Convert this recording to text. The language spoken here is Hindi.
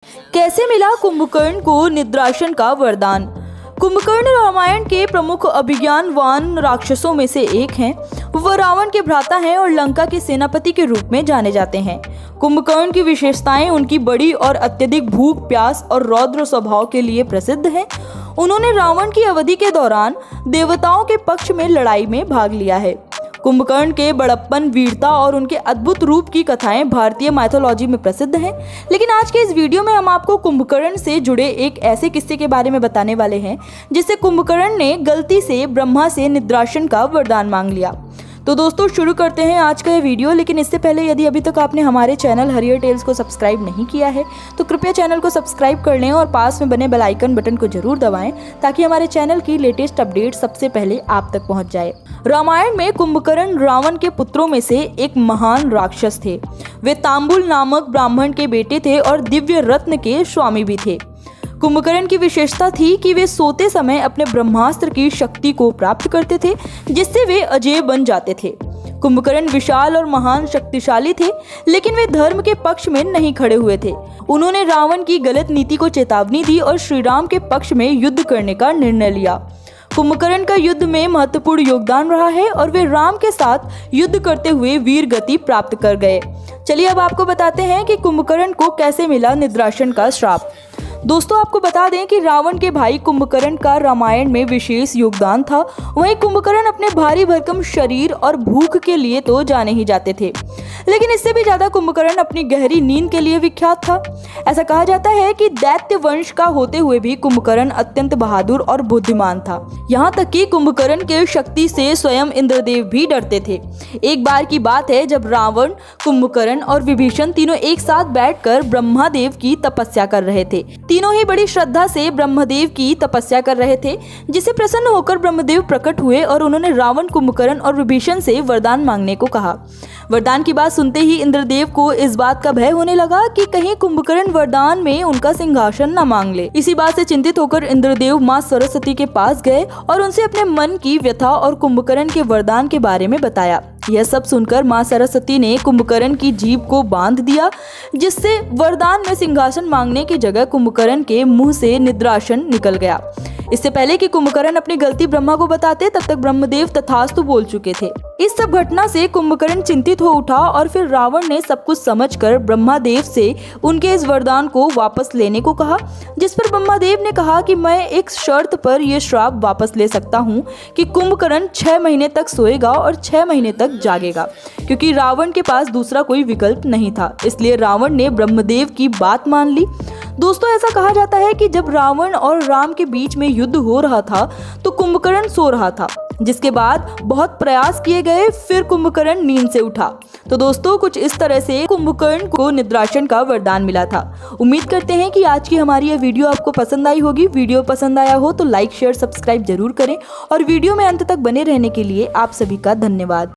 कैसे मिला कुंभकर्ण को निद्रासन का वरदान। कुंभकर्ण रामायण के प्रमुख अभिज्ञानवान राक्षसों में से एक हैं। वह रावण के भ्राता हैं और लंका के सेनापति के रूप में जाने जाते हैं। कुंभकर्ण की विशेषताएं उनकी बड़ी और अत्यधिक भूख प्यास और रौद्र स्वभाव के लिए प्रसिद्ध हैं। उन्होंने रावण की अवधि के दौरान देवताओं के पक्ष में लड़ाई में भाग लिया है। कुंभकर्ण के बड़प्पन, वीरता और उनके अद्भुत रूप की कथाएं भारतीय माइथोलॉजी में प्रसिद्ध हैं। लेकिन आज के इस वीडियो में हम आपको कुंभकर्ण से जुड़े एक ऐसे किस्से के बारे में बताने वाले हैं जिससे कुंभकर्ण ने गलती से ब्रह्मा से निद्रासन का वरदान मांग लिया। तो दोस्तों शुरू करते हैं आज का ये वीडियो। लेकिन इससे पहले यदि अभी तक आपने हमारे चैनल हरियर टेल्स को सब्सक्राइब नहीं किया है तो कृपया चैनल को सब्सक्राइब कर लें और पास में बने बेल आइकन बटन को जरूर दबाएं ताकि हमारे चैनल की लेटेस्ट अपडेट सबसे पहले आप तक पहुंच जाए। रामायण में कुंभकर्ण रावण के पुत्रों में से एक महान राक्षस थे। वे तांबुल नामक ब्राह्मण के बेटे थे और दिव्य रत्न के स्वामी भी थे। कुंभकर्ण की विशेषता थी कि वे सोते समय अपने ब्रह्मास्त्र की शक्ति को प्राप्त करते थे जिससे वे अजेय बन जाते थे। कुंभकर्ण विशाल और महान शक्तिशाली थे लेकिन वे धर्म के पक्ष में नहीं खड़े हुए थे। उन्होंने रावण की गलत नीति को चेतावनी दी और श्री राम के पक्ष में युद्ध करने का निर्णय लिया। कुंभकर्ण का युद्ध में महत्वपूर्ण योगदान रहा है और वे राम के साथ युद्ध करते हुए वीर गति प्राप्त कर गए। चलिए अब आपको बताते हैं कि कुंभकर्ण को कैसे मिला निद्रासन का श्राप। दोस्तों आपको बता दें कि रावण के भाई कुंभकर्ण का रामायण में विशेष योगदान था। वहीं कुंभकर्ण अपने भारी भरकम शरीर और भूख के लिए तो जाने ही जाते थे, लेकिन इससे भी ज्यादा कुंभकर्ण अपनी गहरी नींद के लिए विख्यात था। ऐसा कहा जाता है कि दैत्य वंश का होते हुए भी कुंभकर्ण अत्यंत बहादुर और बुद्धिमान था। यहाँ तक कि कुंभकर्ण के शक्ति से स्वयं इंद्रदेव भी डरते थे। एक बार की बात है जब रावण, कुंभकर्ण और विभीषण तीनों एक साथ बैठकर ब्रह्मादेव की तपस्या कर रहे थे। तीनों ही बड़ी श्रद्धा से ब्रह्मदेव की तपस्या कर रहे थे, जिसे प्रसन्न होकर ब्रह्मदेव प्रकट हुए और उन्होंने रावण, कुंभकर्ण और विभीषण से वरदान मांगने को कहा। वरदान की बात सुनते ही इंद्रदेव को इस बात का भय होने लगा कि कहीं कुंभकर्ण वरदान में उनका सिंहासन न मांग ले। इसी बात से चिंतित होकर इंद्रदेव मां सरस्वती के पास गए और उनसे अपने मन की व्यथा और कुंभकर्ण के वरदान के बारे में बताया। यह सब सुनकर मां सरस्वती ने कुंभकर्ण की जीभ को बांध दिया, जिससे वरदान में सिंहासन मांगने की जगह कुंभकर्ण के मुंह से निद्रासन निकल गया। इससे पहले कि कुंभकर्ण अपनी गलती ब्रह्मा को बताते तब तक ब्रह्मदेव तथास्तु बोल चुके थे। इस सब घटना से कुंभकर्ण चिंतित हो उठा और फिर रावण ने सब कुछ समझकर ब्रह्मादेव से उनके इस वरदान को वापस लेने को कहा, जिस पर ब्रह्मादेव ने कहा कि मैं एक शर्त पर यह श्राप वापस ले सकता हूँ कि कुंभकर्ण 6 महीने तक सोएगा और 6 महीने तक जागेगा, क्योंकि रावण के पास दूसरा कोई विकल्प नहीं था। इसलिए रावण ने ब्रह्मदेव की बात मान ली। दोस्तों ऐसा कहा जाता है कि जब रावण और राम के बीच में युद्ध हो रहा था तो कुंभकर्ण सो रहा था, जिसके बाद बहुत प्रयास किए गए, फिर कुंभकर्ण नींद से उठा। तो दोस्तों कुछ इस तरह से कुंभकर्ण को निद्रासन का वरदान मिला था। उम्मीद करते हैं कि आज की हमारी यह वीडियो आपको पसंद आई होगी। वीडियो पसंद आया हो तो लाइक शेयर सब्सक्राइब जरूर करें और वीडियो में अंत तक बने रहने के लिए आप सभी का धन्यवाद।